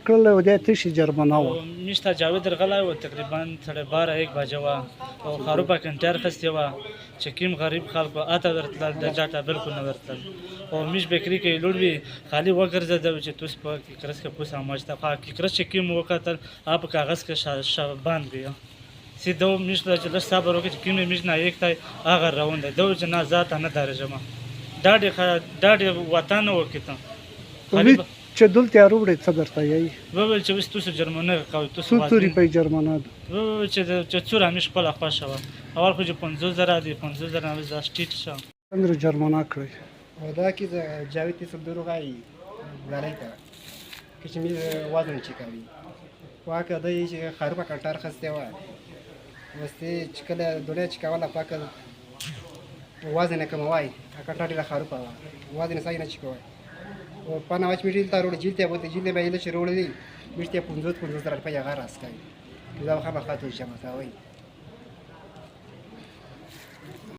کړل و د تشي جرمنه و میشته جاوید رغلی و تقریبا 12:30 بجه وه او خروپه کنټر خستې وه چې کوم غریب خلکو اته ورتلل د جاټه بالکل نه ورتلل او میش بکري کې لوړ وي خالي وګرځېده چې توس په کیکرس کې پوس اماجته خو کیکرس چې کوم وکتل هغه په کاغذ کې باند وي سیده میش ته چې لږ صبر وکړي چې کوم میش نه یکتی هغه روان دی دو چې نه ذاته نه درجمه دا ډېر وطن وکړه چې دلته اروړې څه درته یې وویل چې اوس تاسو جرمنه کوئ تاسو څو روپۍ جرمنه ده وویل چې څو رامیش خپله خوښه وه اول خو چې 50,000 دی 50,000 نه زه ټیټ شم څنګه جرمنه کړی دا کې د جاوید ته صدر غای غړای کا چې می وزن چې کوي واکه د چې خروپه کټار خسته و وسته چې کله دنیا چې کاوله پاکه وزن کموای کټار له خروپه وزن سای نه چې کوي او پانا واچ میټیل تا روړ جیلته بوته جیلته به له شروع دی میشته 50,000 روپیا غراس کوي دا خامخا ته شمه تا وای